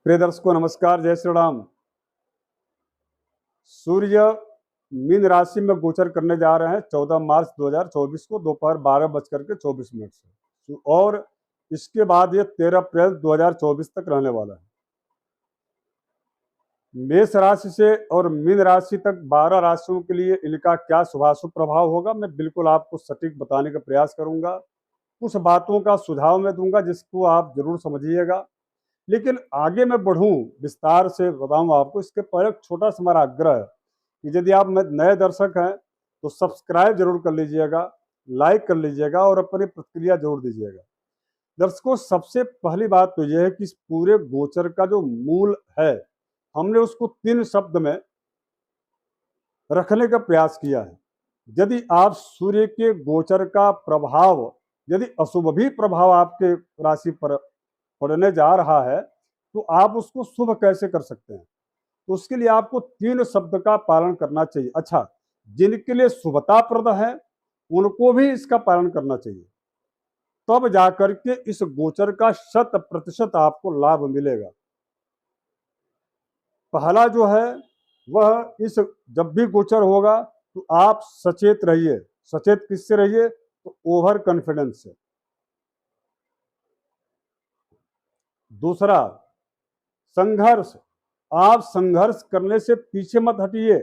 प्रिय दर्शकों नमस्कार, जय श्री राम। सूर्य मीन राशि में गोचर करने जा रहे हैं 14 मार्च 2024 को दोपहर 12:24 से और इसके बाद ये 13 अप्रैल 2024 तक रहने वाला है। मेष राशि से और मीन राशि तक 12 राशियों के लिए इनका क्या शुभाशुभ प्रभाव होगा, मैं बिल्कुल आपको सटीक बताने का प्रयास करूंगा। कुछ बातों का सुझाव मैं दूंगा जिसको आप जरूर समझिएगा, लेकिन आगे मैं बढ़ूं विस्तार से बताऊं आपको। इसके पहले एक छोटा सा हमारा आग्रह है कि यदि आप नए दर्शक हैं तो सब्सक्राइब जरूर कर लीजिएगा, लाइक कर लीजिएगा और अपनी प्रतिक्रिया जरूर दीजिएगा। दर्शकों, सबसे पहली बात तो यह है कि इस पूरे गोचर का जो मूल है, हमने उसको 3 शब्द में रखने का प्रयास किया है। यदि आप सूर्य के गोचर का प्रभाव, यदि अशुभ भी प्रभाव आपके राशि पर पड़ने जा रहा है तो आप उसको शुभ कैसे कर सकते हैं, तो उसके लिए आपको 3 शब्द का पालन करना चाहिए। अच्छा, जिनके लिए शुभताप्रद है उनको भी इसका पालन करना चाहिए, तब जाकर के इस गोचर का 100% आपको लाभ मिलेगा। पहला जो है वह, इस जब भी गोचर होगा तो आप सचेत रहिए। सचेत किससे रहिए? तो ओवर कॉन्फिडेंस से। दूसरा, संघर्ष। आप संघर्ष करने से पीछे मत हटिए,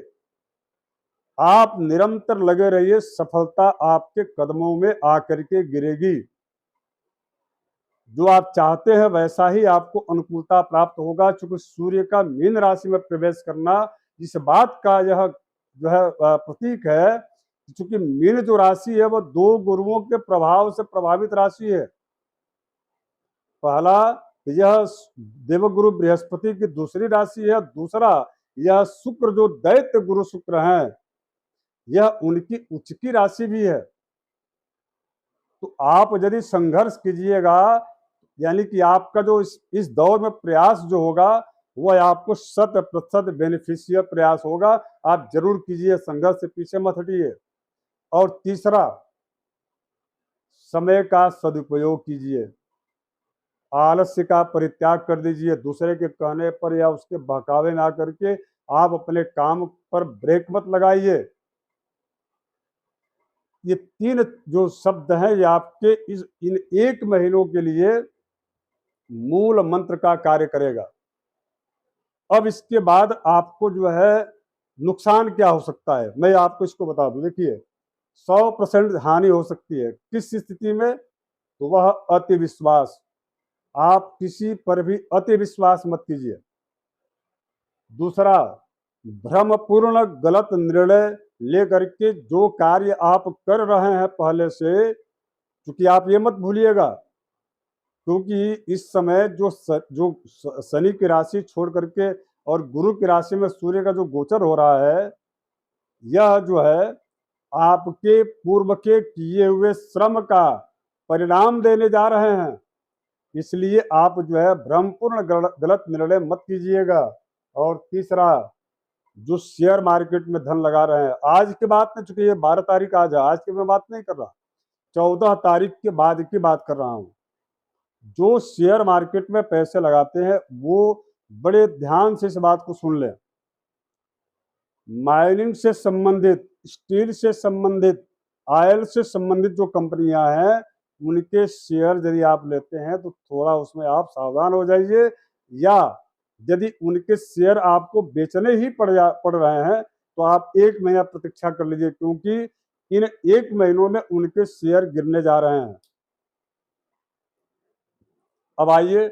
आप निरंतर लगे रहिए, सफलता आपके कदमों में आकर के गिरेगी। जो आप चाहते हैं वैसा ही आपको अनुकूलता प्राप्त होगा। चूंकि सूर्य का मीन राशि में प्रवेश करना इस बात का यह जो है प्रतीक है, चूंकि मीन जो राशि है वह 2 गुरुओं के प्रभाव से प्रभावित राशि है। पहला, यह देवगुरु बृहस्पति की दूसरी राशि है। दूसरा, यह शुक्र जो दैत्य गुरु शुक्र हैं, यह उनकी उच्च की राशि भी है। तो आप यदि संघर्ष कीजिएगा, यानी कि आपका जो इस दौर में प्रयास जो होगा वह आपको 100% बेनिफिशियल प्रयास होगा। आप जरूर कीजिए, संघर्ष से पीछे मत हटिए। और तीसरा, समय का सदुपयोग कीजिए, आलस्य का परित्याग कर दीजिए। दूसरे के कहने पर या उसके बहकावे ना करके आप अपने काम पर ब्रेक मत लगाइए। ये 3 जो शब्द हैं ये आपके इन 1 महीनों के लिए मूल मंत्र का कार्य करेगा। अब इसके बाद आपको जो है नुकसान क्या हो सकता है, मैं आपको इसको बता दूं। देखिए, 100% हानि हो सकती है। किस स्थिति में? तो वह अति विश्वास। आप किसी पर भी अति विश्वास मत कीजिए। दूसरा, भ्रमपूर्ण गलत निर्णय लेकर के जो कार्य आप कर रहे हैं पहले से, क्योंकि आप ये मत भूलिएगा, क्योंकि इस समय जो शनि की राशि छोड़ करके और गुरु की राशि में सूर्य का जो गोचर हो रहा है, यह जो है आपके पूर्व के किए हुए श्रम का परिणाम देने जा रहे हैं। इसलिए आप जो है भ्रमपूर्ण गलत निर्णय मत कीजिएगा। और तीसरा, जो शेयर मार्केट में धन लगा रहे हैं, आज की बात नहीं, चूंकि ये 12 तारीख आज है, आज की मैं बात नहीं कर रहा, 14 तारीख के बाद की बात कर रहा हूं। जो शेयर मार्केट में पैसे लगाते हैं वो बड़े ध्यान से इस बात को सुन लें। माइनिंग से संबंधित, स्टील से संबंधित, ऑयल से संबंधित जो कंपनियां हैं उनके शेयर यदि आप लेते हैं तो थोड़ा उसमें आप सावधान हो जाइए। या यदि उनके शेयर आपको बेचने ही पड़ रहे हैं तो आप 1 महीना प्रतीक्षा कर लीजिए, क्योंकि इन 1 महीनों में उनके शेयर गिरने जा रहे हैं। अब आइए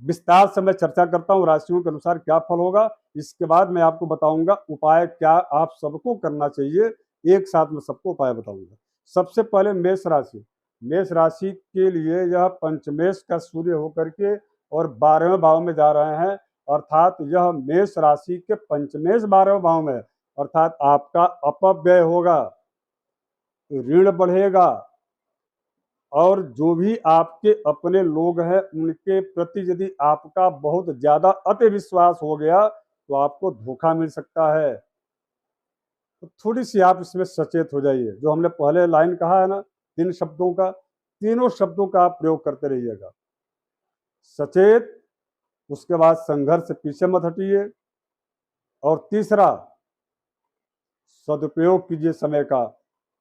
विस्तार से मैं चर्चा करता हूं राशियों के अनुसार क्या फल होगा। इसके बाद मैं आपको बताऊंगा उपाय क्या आप सबको करना चाहिए, एक साथ में सबको उपाय बताऊंगा। सबसे पहले मेष राशि। मेष राशि के लिए यह पंचमेश का सूर्य होकर के और 12वें भाव में जा रहे हैं, अर्थात यह मेष राशि के पंचमेश 12वें भाव में, अर्थात आपका अपव्यय होगा, ऋण बढ़ेगा, और जो भी आपके अपने लोग हैं उनके प्रति यदि आपका बहुत ज्यादा अति विश्वास हो गया तो आपको धोखा मिल सकता है। तो थोड़ी सी आप इसमें सचेत हो जाइए। जो हमने पहले लाइन कहा है ना 3 शब्दों का, तीनों शब्दों का आप प्रयोग करते रहिएगा। सचेत, उसके बाद संघर्ष से पीछे मत हटिए। और तीसरा, सदुपयोग कीजिए समय का।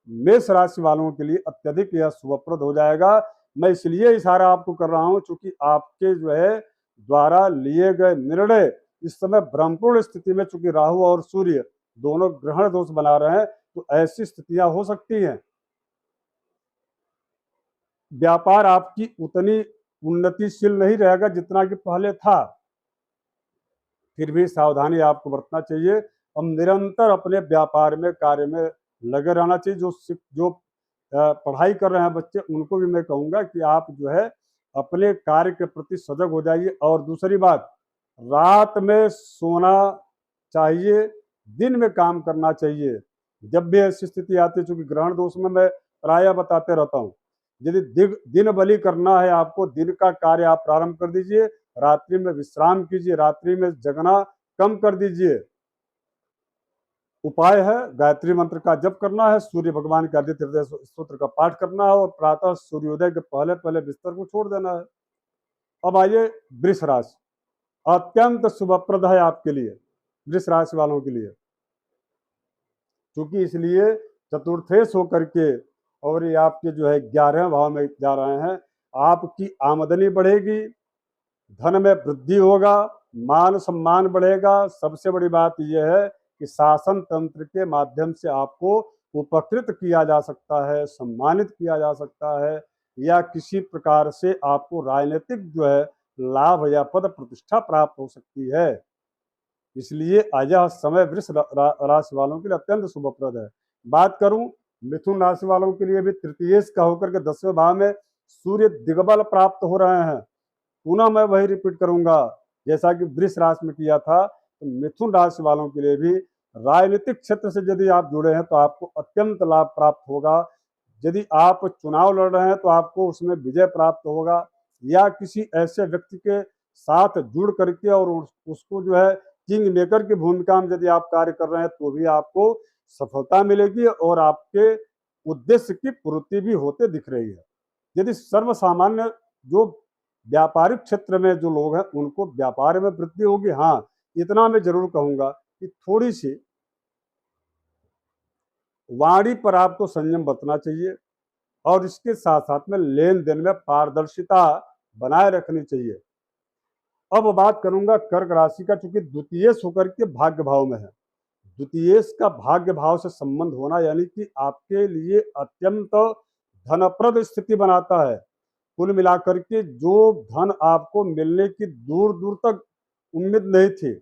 मेष राशि वालों के लिए अत्यधिक यह शुभप्रद हो जाएगा। मैं इसलिए इशारा आपको कर रहा हूं चूंकि आपके जो है द्वारा लिए गए निर्णय इस समय ब्रह्मपूर्ण स्थिति में, चूंकि राहु और सूर्य दोनों ग्रहण दोष बना रहे हैं, तो ऐसी स्थितियां हो सकती हैं। व्यापार आपकी उतनी उन्नतिशील नहीं रहेगा जितना कि पहले था, फिर भी सावधानी आपको बरतना चाहिए। हम निरंतर अपने व्यापार में, कार्य में लगे रहना चाहिए। जो पढ़ाई कर रहे हैं बच्चे, उनको भी मैं कहूँगा कि आप जो है अपने कार्य के प्रति सजग हो जाइए। और दूसरी बात, रात में सोना चाहिए, दिन में काम करना चाहिए। जब भी ऐसी स्थिति आती है, चूंकि ग्रहण दोष में मैं प्रायः बताते रहता हूँ, यदि दिन बलि करना है आपको, दिन का कार्य आप प्रारंभ कर दीजिए, रात्रि में विश्राम कीजिए, रात्रि में जगना कम कर दीजिए। उपाय है गायत्री मंत्र का जप करना है, सूर्य भगवान के आदित्य हृदय स्तोत्र का पाठ करना है और प्रातः सूर्योदय के पहले पहले बिस्तर को छोड़ देना है। अब आइए वृष राशि, अत्यंत शुभप्रद है आपके लिए, वृष राशि वालों के लिए, क्योंकि इसलिए चतुर्थेश होकर के और ये आपके जो है 11वें भाव में जा रहे हैं। आपकी आमदनी बढ़ेगी, धन में वृद्धि होगा, मान सम्मान बढ़ेगा। सबसे बड़ी बात यह है कि शासन तंत्र के माध्यम से आपको उपकृत किया जा सकता है, सम्मानित किया जा सकता है, या किसी प्रकार से आपको राजनीतिक जो है लाभ या पद प्रतिष्ठा प्राप्त हो सकती है। इसलिए यह समय वृष राशि वालों के लिए अत्यंत शुभप्रद है। बात करूं मिथुन राशि वालों के लिए भी तृतीयेश का होकर के 10वें भाव में सूर्य दिग्बल प्राप्त हो रहे हैं। पुनः मैं वही रिपीट करूंगा जैसा कि वृष राशि में किया था, तो मिथुन राशि वालों के लिए भी राजनीतिक क्षेत्र से यदि आप जुड़े हैं तो आपको अत्यंत लाभ प्राप्त होगा। यदि आप चुनाव लड़ रहे हैं तो आपको उसमें विजय प्राप्त होगा, या किसी ऐसे व्यक्ति के साथ जुड़ करके और उसको जो है किंग मेकर की भूमिका में यदि आप कार्य कर रहे हैं तो भी आपको सफलता मिलेगी और आपके उद्देश्य की पूर्ति भी होते दिख रही है। यदि सर्वसामान्य जो व्यापारिक क्षेत्र में जो लोग हैं उनको व्यापार में वृद्धि होगी। हाँ, इतना मैं जरूर कहूंगा कि थोड़ी सी वाणी पर आपको संयम बरतना चाहिए और इसके साथ साथ में लेन देन में पारदर्शिता बनाए रखनी चाहिए। अब बात करूंगा कर्क राशि का, चूंकि द्वितीयेश होकर के भाग्य भाव में है। द्वितीयेश का भाग्य भाव से संबंध होना यानी कि आपके लिए अत्यंत धनप्रद स्थिति बनाता है। कुल मिलाकर के जो धन आपको मिलने की दूर दूर तक उम्मीद नहीं थी,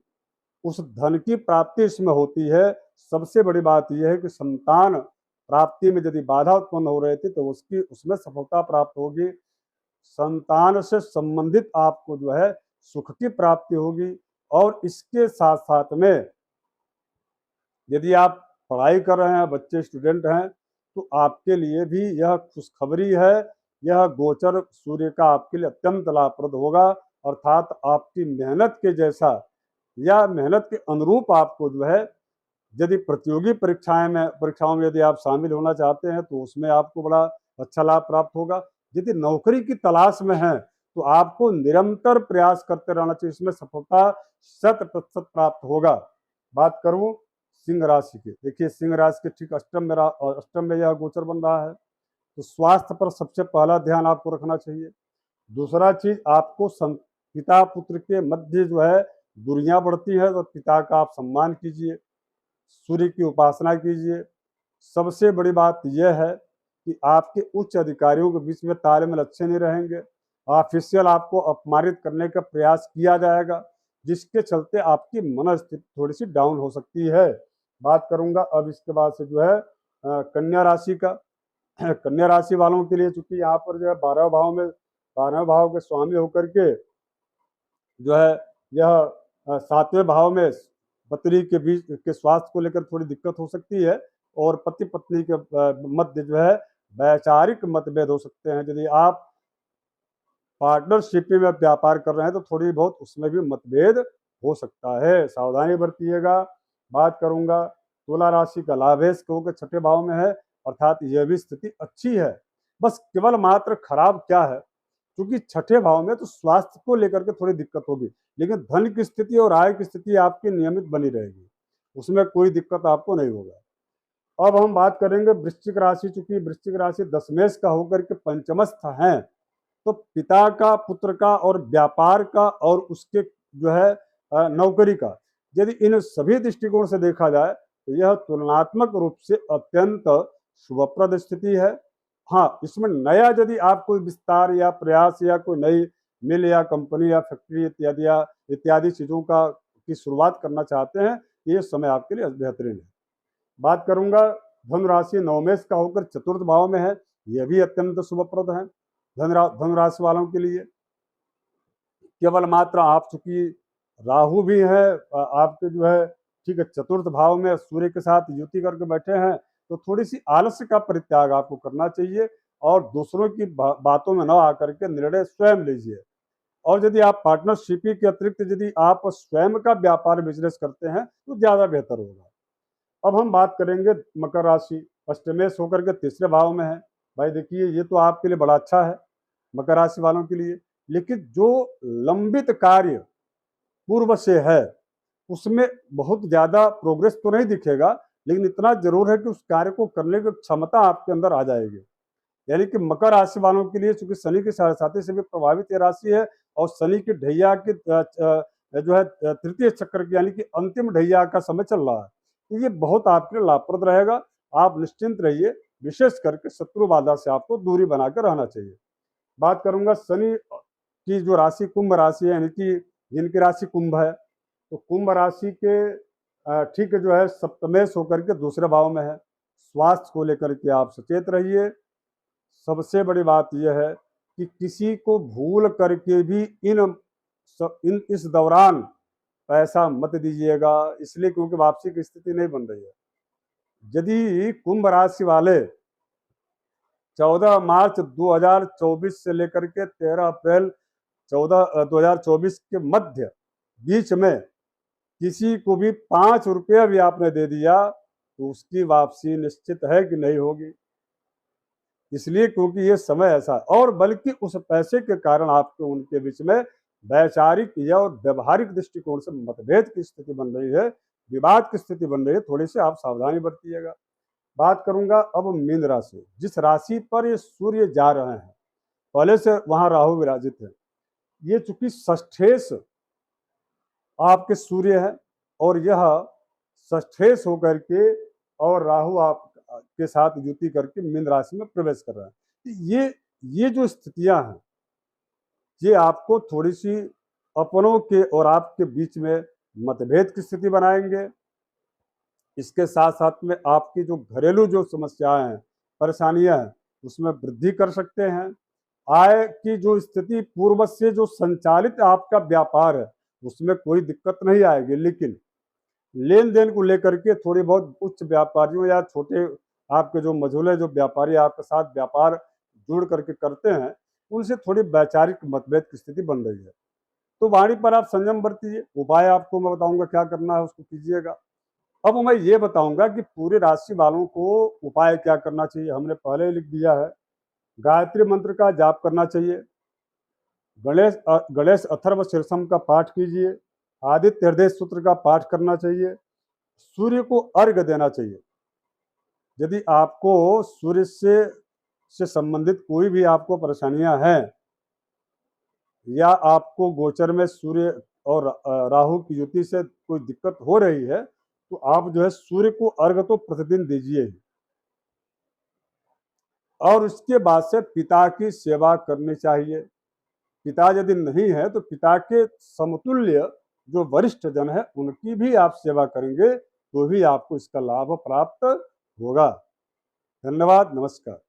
उस धन की प्राप्ति इसमें होती है। सबसे बड़ी बात यह है कि संतान प्राप्ति में यदि बाधा उत्पन्न हो रही थी तो उसमें सफलता प्राप्त होगी। संतान से संबंधित आपको जो है सुख की प्राप्ति होगी। और इसके साथ साथ में यदि आप पढ़ाई कर रहे हैं, बच्चे स्टूडेंट हैं, तो आपके लिए भी यह खुशखबरी है। यह गोचर सूर्य का आपके लिए अत्यंत लाभप्रद होगा, अर्थात आपकी मेहनत के जैसा या मेहनत के अनुरूप आपको जो है, यदि प्रतियोगी परीक्षाओं में यदि आप शामिल होना चाहते हैं तो उसमें आपको बड़ा अच्छा लाभ प्राप्त होगा। यदि नौकरी की तलाश में है तो आपको निरंतर प्रयास करते रहना चाहिए, इसमें सफलता 100% प्राप्त होगा। बात करूं सिंह राशि की, देखिए सिंह राशि के ठीक अष्टम में यह गोचर बन रहा है, तो स्वास्थ्य पर सबसे पहला ध्यान आपको रखना चाहिए। दूसरा चीज, आपको पिता पुत्र के मध्य जो है दूरियां बढ़ती है, तो पिता का आप सम्मान कीजिए, सूर्य की उपासना कीजिए। सबसे बड़ी बात यह है कि आपके उच्च अधिकारियों के बीच में तालमेल अच्छे नहीं रहेंगे। ऑफिशियल आपको अपमानित करने का प्रयास किया जाएगा, जिसके चलते आपकी मनोस्थिति थोड़ी सी डाउन हो सकती है। बात करूंगा अब इसके बाद से जो है कन्या राशि का। कन्या राशि वालों के लिए चूंकि यहाँ पर जो है 12वें भाव के स्वामी होकर के जो है यह 7वें भाव में पत्नी के बीच के स्वास्थ्य को लेकर थोड़ी दिक्कत हो सकती है और पति पत्नी के मध्य जो है वैचारिक मतभेद हो सकते हैं। यदि आप पार्टनरशिप में व्यापार कर रहे हैं तो थोड़ी बहुत उसमें भी मतभेद हो सकता है, सावधानी बरतिएगा। बात करूंगा तुला राशि का, लाभेश क्योंकि 6ठे भाव में है, अर्थात यह भी स्थिति अच्छी है। बस केवल मात्र खराब क्या है, क्योंकि छठे भाव में तो स्वास्थ्य को लेकर के थोड़ी दिक्कत होगी, लेकिन धन की स्थिति और आय की स्थिति आपकी नियमित बनी रहेगी, उसमें कोई दिक्कत आपको नहीं होगा। अब हम बात करेंगे वृश्चिक राशि, चूंकि वृश्चिक राशि दशमेश का होकर के पंचमस्थ है, तो पिता का, पुत्र का और व्यापार का और उसके जो है नौकरी का, यदि इन सभी दृष्टिकोण से देखा जाए तो यह तुलनात्मक रूप से अत्यंत शुभप्रद स्थिति है। हाँ, इसमें नया यदि आप कोई विस्तार या प्रयास या कोई नई मिल या कंपनी या फैक्ट्री इत्यादि चीज़ों का की शुरुआत करना चाहते हैं, ये समय आपके लिए बेहतरीन है। बात करूंगा धनु राशि नवमेश का होकर चतुर्थ भाव में है, यह भी अत्यंत शुभप्रद है धनु राशि वालों के लिए। केवल मात्र आप चूंकि राहु भी है आपके जो है, ठीक है, चतुर्थ भाव में सूर्य के साथ युति करके बैठे हैं, तो थोड़ी सी आलस्य का परित्याग आपको करना चाहिए और दूसरों की बातों में न आकर के निर्णय स्वयं लीजिए। और यदि आप पार्टनरशिप के अतिरिक्त यदि आप स्वयं का व्यापार बिजनेस करते हैं तो ज़्यादा बेहतर होगा। अब हम बात करेंगे मकर राशि, अष्टमेश होकर के तीसरे भाव में है। भाई देखिए, ये तो आपके लिए बड़ा अच्छा है मकर राशि वालों के लिए, लेकिन जो लंबित कार्य पूर्व से है उसमें बहुत ज़्यादा प्रोग्रेस तो नहीं दिखेगा, लेकिन इतना जरूर है कि उस कार्य को करने की क्षमता आपके अंदर आ जाएगी। यानी कि मकर राशि वालों के लिए, चूंकि शनि की साढ़े से भी प्रभावित ये राशि है और शनि की ढैया की जो है तृतीय चक्र की यानी कि अंतिम ढैया का समय चल रहा है, तो ये बहुत आपके लिए लाभप्रद रहेगा। आप निश्चिंत रहिए, विशेष करके शत्रु बाधा से आपको दूरी बनाकर रहना चाहिए। बात करूंगा शनि की जो राशि कुंभ राशि है, यानी कि जिनकी राशि कुंभ है, तो कुंभ राशि के ठीक है जो है सप्तमेश होकर के दूसरे भाव में है। स्वास्थ्य को लेकर के आप सचेत रहिए। सबसे बड़ी बात यह है कि किसी को भूल करके भी इस दौरान पैसा मत दीजिएगा, इसलिए क्योंकि वापसी की स्थिति नहीं बन रही है। यदि कुंभ राशि वाले 14 मार्च 2024 से लेकर के 13 अप्रैल 2024 के मध्य बीच में किसी को भी 5 रुपया भी आपने दे दिया तो उसकी वापसी निश्चित है कि नहीं होगी, इसलिए क्योंकि ये समय ऐसा है। और बल्कि उस पैसे के कारण आपके उनके बीच में वैचारिक या और व्यवहारिक दृष्टिकोण से मतभेद की स्थिति बन रही है, विवाद की स्थिति बन रही है, थोड़ी सी आप सावधानी बरतिएगा। बात करूंगा अब मीन राशि, जिस राशि पर ये सूर्य जा रहे हैं, पहले से वहां राहु विराजित है। ये चूंकि षष्ठेश आपके सूर्य है और यह षष्ठेश होकर के और राहु आप के साथ युति करके मीन राशि में प्रवेश कर रहा है। ये जो स्थितियां हैं, ये आपको थोड़ी सी अपनों के और आपके बीच में मतभेद की स्थिति बनाएंगे। इसके साथ साथ में आपकी जो घरेलू जो समस्याएं हैं, परेशानियां हैं, उसमें वृद्धि कर सकते हैं। आय की जो स्थिति पूर्व से जो संचालित आपका व्यापार है उसमें कोई दिक्कत नहीं आएगी, लेकिन लेन देन को लेकर के थोड़ी बहुत उच्च व्यापारियों या छोटे आपके जो मझोले जो व्यापारी आपके साथ व्यापार जुड़ करके करते हैं, उनसे थोड़ी वैचारिक मतभेद की स्थिति बन रही है। तो वाणी पर आप संयम बरतिए। उपाय आपको मैं बताऊंगा क्या करना है, उसको कीजिएगा। अब मैं ये बताऊंगा कि पूरे राशि वालों को उपाय क्या करना चाहिए, हमने पहले ही लिख दिया है। गायत्री मंत्र का जाप करना चाहिए, गणेश अथर्व शीर्षम का पाठ कीजिए, आदित्य हृदय सूत्र का पाठ करना चाहिए, सूर्य को अर्घ्य देना चाहिए। यदि आपको सूर्य से संबंधित कोई भी आपको परेशानियां हैं या आपको गोचर में सूर्य और राहु की युति से कोई दिक्कत हो रही है, तो आप जो है सूर्य को अर्घ्य तो प्रतिदिन दीजिए ही। और उसके बाद से पिता की सेवा करनी चाहिए। पिता यदि नहीं है तो पिता के समतुल्य जो वरिष्ठ जन है उनकी भी आप सेवा करेंगे तो भी आपको इसका लाभ प्राप्त होगा। धन्यवाद, नमस्कार।